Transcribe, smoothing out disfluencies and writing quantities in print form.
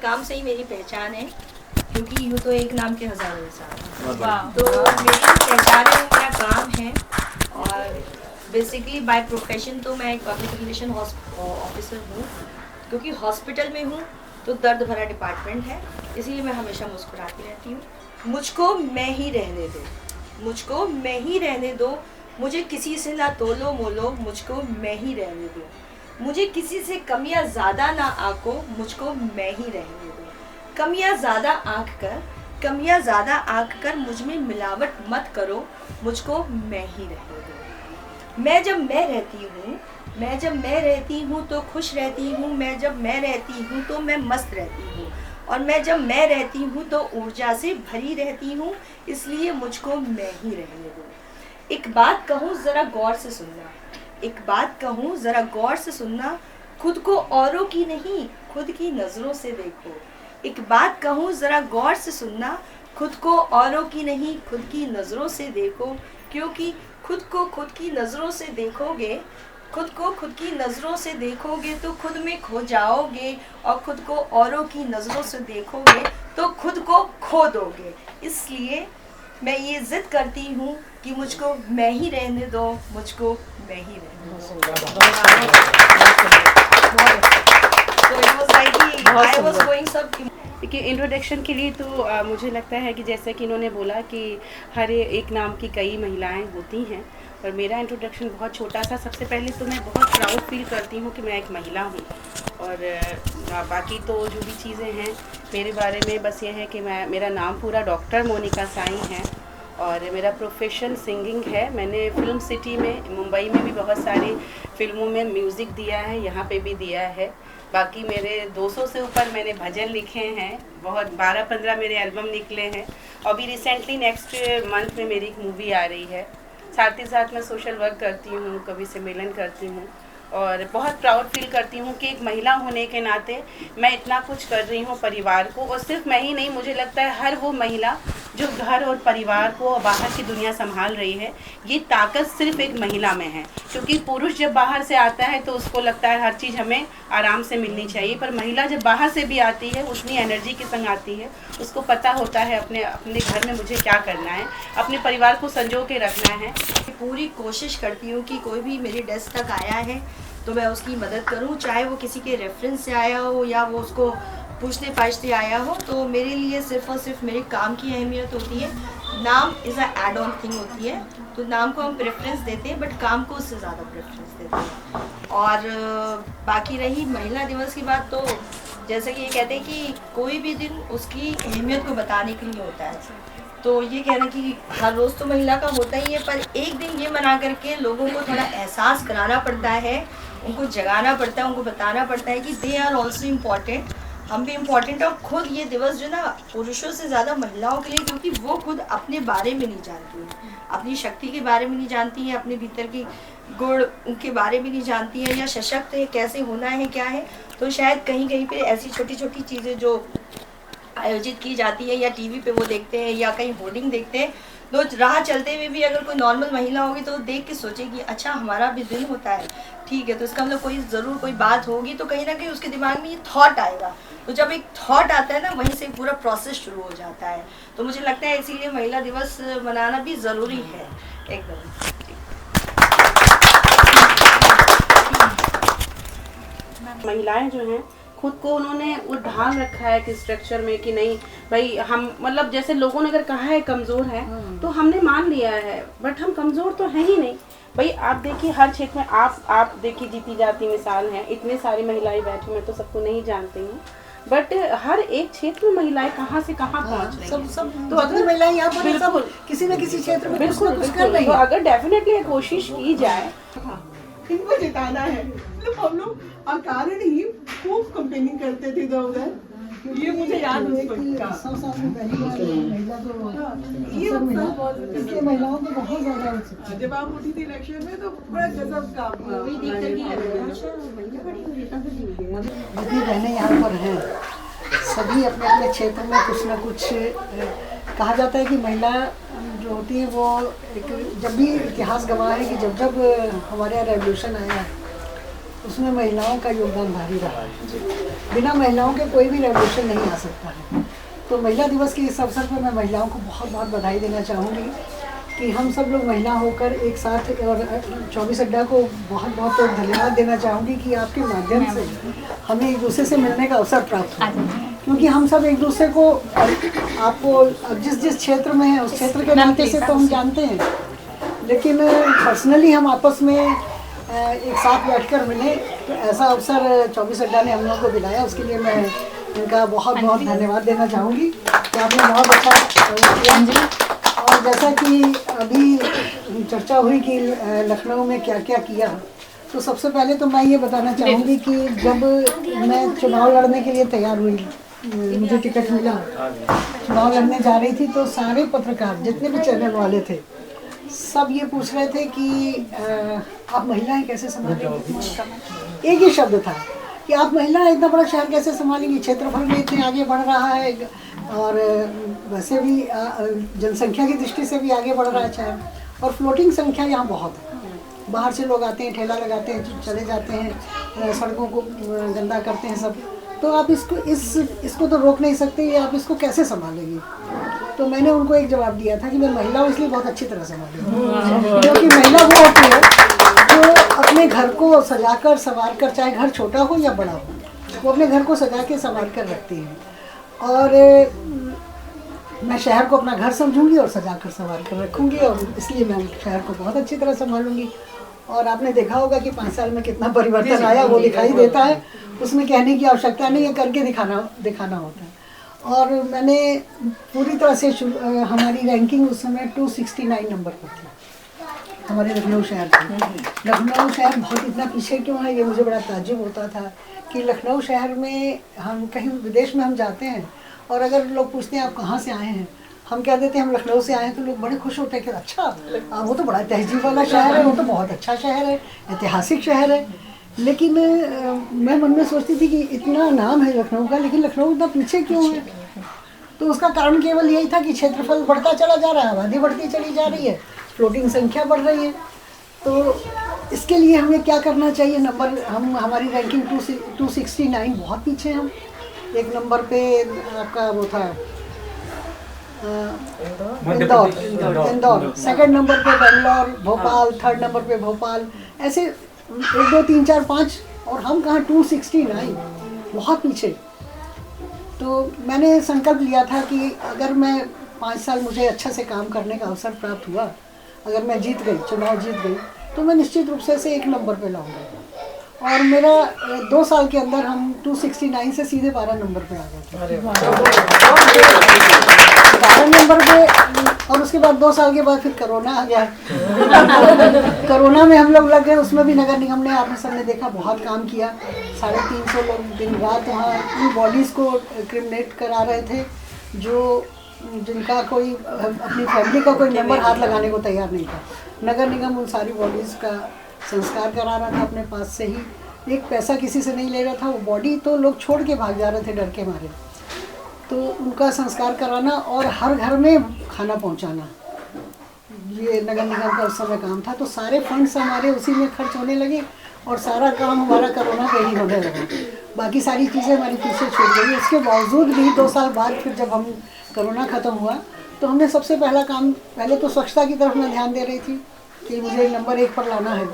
काम से ही मेरी पहचान है, क्योंकि यूँ तो एक नाम के हज़ारों इंसान। तो मेरी पहचान है, मेरा काम है। और बेसिकली बाय प्रोफेशन तो मैं एक पब्लिक रिलेशन ऑफिसर हूँ, क्योंकि हॉस्पिटल में हूँ तो दर्द भरा डिपार्टमेंट है, इसीलिए मैं हमेशा मुस्कुराती रहती हूँ। मुझको मैं ही रहने दो, मुझको मैं ही रहने दो, मुझे किसी से ना तोलो मोलो, मुझको मैं ही रहने दो, मुझे किसी से कमियां ज़्यादा ना आको, मुझको मैं ही रहने दो, कमियां ज़्यादा आंक कर, कमियां ज़्यादा आंक कर मुझ में मिलावट मत करो, मुझको मैं ही रहने दो। मैं जब मैं रहती हूँ, मैं जब मैं रहती हूँ तो खुश रहती हूँ, मैं जब मैं रहती हूँ तो मैं मस्त रहती हूँ, और मैं जब मैं रहती हूँ तो ऊर्जा से भरी रहती हूँ, इसलिए मुझको मैं ही रहने दो। एक बात कहूँ ज़रा गौर से सुनना, एक बात कहूँ ज़रा गौर से सुनना, खुद को औरों की नहीं खुद की नज़रों से देखो। एक बात कहूँ ज़रा गौर से सुनना, खुद को औरों की नहीं खुद की नज़रों से देखो, क्योंकि खुद को खुद की नज़रों से देखोगे, खुद को खुद की नज़रों से देखोगे तो खुद में खो जाओगे, और खुद को औरों की नज़रों से देखोगे तो खुद को खो दोगे। इसलिए मैं ये ज़िद करती हूँ कि मुझको मैं ही रहने दो, मुझको मैं ही रहने दो। So it was like I was going सब। देखिए इंट्रोडक्शन के लिए तो मुझे लगता है कि जैसा कि इन्होंने बोला कि हर एक नाम की कई महिलाएं होती हैं, और मेरा इंट्रोडक्शन बहुत छोटा सा। सबसे पहले तो मैं बहुत प्राउड फील करती हूँ कि मैं एक महिला हूँ, और बाकी तो जो भी चीज़ें हैं मेरे बारे में बस ये है कि मेरा नाम पूरा डॉक्टर मोनिका साई है, और मेरा प्रोफेशन सिंगिंग है। मैंने फिल्म सिटी में, मुंबई में भी बहुत सारी फिल्मों में म्यूज़िक दिया है, यहाँ पे भी दिया है। बाकी मेरे 200 से ऊपर मैंने भजन लिखे हैं, बहुत 12-15 मेरे एल्बम निकले हैं, और अभी रिसेंटली नेक्स्ट मंथ में मेरी एक मूवी आ रही है। साथ ही साथ मैं सोशल वर्क करती हूँ, कवि सम्मेलन करती हूँ, और बहुत प्राउड फील करती हूँ कि एक महिला होने के नाते मैं इतना कुछ कर रही हूँ परिवार को। और सिर्फ मैं ही नहीं, मुझे लगता है हर वो महिला जो घर और परिवार को और बाहर की दुनिया संभाल रही है, ये ताकत सिर्फ एक महिला में है। क्योंकि पुरुष जब बाहर से आता है तो उसको लगता है हर चीज़ हमें आराम से मिलनी चाहिए, पर महिला जब बाहर से भी आती है उतनी एनर्जी के संग आती है, उसको पता होता है अपने अपने घर में मुझे क्या करना है, अपने परिवार को संजो के रखना है। पूरी कोशिश करती हूँ कि कोई भी मेरे डेस्क तक आया है तो मैं उसकी मदद करूँ, चाहे वो किसी के रेफरेंस से आया हो या वो उसको पूछने पाछते आया हो। तो मेरे लिए सिर्फ और सिर्फ मेरे काम की अहमियत होती है। नाम is a add on thing होती है, तो नाम को हम प्रेफरेंस देते हैं, बट काम को उससे ज़्यादा प्रेफरेंस देते हैं। और बाकी रही महिला दिवस की बात, तो जैसे कि ये कहते हैं कि कोई भी दिन उसकी अहमियत को बताने के लिए होता है, तो ये कहना कि हर रोज़ तो महिला का होता ही है, पर एक दिन ये मना करके लोगों को थोड़ा एहसास कराना पड़ता है, उनको जगाना पड़ता है, उनको बताना पड़ता है कि दे आर ऑल्सो इम्पॉर्टेंट, हम भी इम्पॉर्टेंट। और खुद ये दिवस जो ना पुरुषों से ज़्यादा महिलाओं के लिए, क्योंकि वो खुद अपने बारे में नहीं जानती हैं, अपनी शक्ति के बारे में नहीं जानती हैं, अपने भीतर की गुण उनके बारे में नहीं जानती हैं, या सशक्त है कैसे होना है क्या है। तो शायद कहीं कहीं पे ऐसी छोटी छोटी चीज़ें जो आयोजित की जाती है, या टीवी पे वो देखते हैं या कहीं होर्डिंग देखते हैं, तो राह चलते हुए भी अगर कोई नॉर्मल महिला होगी तो देख के सोचेगी अच्छा हमारा भी दिन होता है, ठीक है, तो इसका मतलब कोई ज़रूर कोई बात होगी, तो कहीं ना कहीं उसके दिमाग में ये थॉट आएगा। तो जब एक थॉट आता है ना, वहीं से पूरा प्रोसेस शुरू हो जाता है। तो मुझे लगता है इसीलिए महिला दिवस मनाना भी ज़रूरी है एकदम। महिलाएं जो हैं खुद को उन्होंने वो ढाल रखा है कि स्ट्रक्चर में कि नहीं भाई हम, मतलब जैसे लोगों ने अगर कहा है कमज़ोर है तो हमने मान लिया है, बट हम कमज़ोर तो हैं ही नहीं भाई। आप देखिए हर क्षेत्र में आप देखिए जीती जाती मिसाल हैं, इतने सारी महिलाएं बैठी, मैं तो सबको नहीं जानती हूँ, बट हर एक क्षेत्र में महिलाएं कहाँ से कहाँ पहुँच रही हैं। सब तो अगर महिलाएं यहाँ पर बिल्कुल किसी न किसी क्षेत्र में बिल्कुल बिल्कुल, तो अगर डेफिनेटली कोशिश की जाए, इनको जिताना है। मतलब हम लोग अकारण ही खूब कंपेनिंग करते थे इधर उधर, ये मुझे याद है। 100 साल में पहली बार महिला को ये अवसर मिला, बहुत इसलिए महिलाओं को बहुत ज़्यादा उत्सुक है। जब आप उठी थी इलेक्शन में तो बड़ा गजब का जितनी बहनें यहाँ पर हैं सभी अपने अपने क्षेत्र में कुछ ना कुछ, कहा जाता है कि महिला जो होती है वो एक, जब भी इतिहास गवाह है कि जब जब हमारे यहाँ रेवोल्यूशन आया है उसमें महिलाओं का योगदान भारी रहा है। बिना महिलाओं के कोई भी रेवोल्यूशन नहीं आ सकता है। तो महिला दिवस के इस अवसर पर मैं महिलाओं को बहुत बहुत बधाई देना चाहूँगी कि हम सब लोग महिला होकर एक साथ, और 24 अड्डा को बहुत बहुत धन्यवाद देना चाहूँगी कि आपके माध्यम से हमें एक दूसरे से मिलने का अवसर प्राप्त हुआ, क्योंकि हम सब एक दूसरे को, आपको जिस क्षेत्र में है उस क्षेत्र के नाते से तो हम जानते हैं, लेकिन पर्सनली हम आपस में एक साथ बैठकर मिले, तो ऐसा अवसर 24 अड्डा ने हम लोगों को दिलाया। उसके लिए मैं इनका बहुत बहुत धन्यवाद देना चाहूँगी कि आपने बहुत अच्छा किया। और जैसा कि अभी चर्चा हुई कि लखनऊ में क्या क्या किया, तो सबसे पहले तो मैं ये बताना चाहूँगी कि जब मैं चुनाव लड़ने के लिए तैयार हुई, मुझे टिकट मिला, चुनाव लड़ने जा रही थी, तो सारे पत्रकार जितने भी चैनल वाले थे सब ये पूछ रहे थे कि आप महिलाएं कैसे संभालेंगी। एक ही शब्द था कि आप महिला इतना बड़ा शहर कैसे संभालेंगी, क्षेत्रफल में इतने आगे बढ़ रहा है, और वैसे भी जनसंख्या की दृष्टि से भी आगे बढ़ रहा है शहर, और फ्लोटिंग संख्या यहाँ बहुत है। बाहर से लोग आते हैं, ठेला लगाते हैं, चले जाते हैं, सड़कों को गंदा करते हैं सब, तो आप इसको तो रोक नहीं सकते, ये आप इसको कैसे संभालेंगी। तो मैंने उनको एक जवाब दिया था कि मैं महिला हूँ इसलिए बहुत अच्छी तरह संभालूंगी, क्योंकि महिला वो होती है जो अपने घर को सजाकर संवार कर, चाहे घर छोटा हो या बड़ा हो, वो अपने घर को सजा के संवार कर रखती है। और मैं शहर को अपना घर समझूंगी और सजा कर संवार कर रखूँगी, और इसलिए मैं शहर को बहुत अच्छी तरह संभालूंगी। और आपने देखा होगा कि 5 साल में कितना परिवर्तन आया, वो दिखाई देता है, उसमें कहने की आवश्यकता नहीं है, करके दिखाना होता है। और मैंने पूरी तरह से हमारी रैंकिंग उस समय 269 नंबर पर थी, हमारे लखनऊ शहर की। लखनऊ शहर बहुत इतना पीछे क्यों है, ये मुझे बड़ा ताज्जुब होता था कि लखनऊ शहर में हम कहीं विदेश में हम जाते हैं, और अगर लोग पूछते हैं आप कहाँ से आए हैं, हम कह देते हैं हम लखनऊ से आए हैं, तो लोग बड़े खुश होते हैं कि अच्छा वो तो बड़ा तहजीब वाला शहर है, वो तो बहुत अच्छा शहर है, ऐतिहासिक शहर है। लेकिन मैं मन में सोचती थी कि इतना नाम है लखनऊ का, लेकिन लखनऊ इतना पीछे क्यों है। तो उसका कारण केवल यही था कि क्षेत्रफल बढ़ता चला जा रहा है, आबादी बढ़ती चली जा रही है, फ्लोटिंग संख्या बढ़ रही है। तो इसके लिए हमें क्या करना चाहिए, नंबर हमारी रैंकिंग 269 बहुत पीछे। हम एक नंबर पे आपका वो था इंदौर, सेकंड नंबर पे बेंगलोर, भोपाल, थर्ड नंबर पे भोपाल, ऐसे 1 2 3 4 5, और हम कहाँ 269, बहुत पीछे। तो मैंने संकल्प लिया था कि अगर मैं 5 साल मुझे अच्छा से काम करने का अवसर प्राप्त हुआ, अगर मैं जीत गई, चुनाव जीत गई, तो मैं निश्चित रूप से 1 नंबर पे लाऊंगा। और मेरा 2 साल के अंदर हम 269 से सीधे 12 नंबर पे आ गए थे। 12 नंबर पे, और उसके बाद 2 साल के बाद फिर कोरोना आ गया। कोरोना में हम लोग लग गए, उसमें भी नगर निगम ने, आपने सबने देखा, बहुत काम किया। 350 लोग दिन रात वहाँ उन बॉडीज़ को क्रिमिनेट करा रहे थे, जिनका कोई अपनी फैमिली का कोई मेंबर हाथ लगाने को तैयार नहीं था। नगर निगम उन सारी बॉडीज़ का संस्कार करा रहा था अपने पास से ही, एक पैसा किसी से नहीं ले रहा था। वो बॉडी तो लोग छोड़ के भाग जा रहे थे डर के मारे, तो उनका संस्कार कराना और हर घर में खाना पहुंचाना, ये नगर निगम का उस समय काम था। तो सारे फंड्स हमारे उसी में खर्च होने लगे, और सारा काम हमारा कोरोना पे ही होने लगा। बाकी सारी चीज़ें हमारी पीछे छूट गई। इसके बावजूद भी 2 साल बाद फिर जब हम कोरोना ख़त्म हुआ, तो हमने सबसे पहला काम, पहले तो स्वच्छता की तरफ मैं ध्यान दे रही थी कि मुझे नंबर 1 पर लाना है।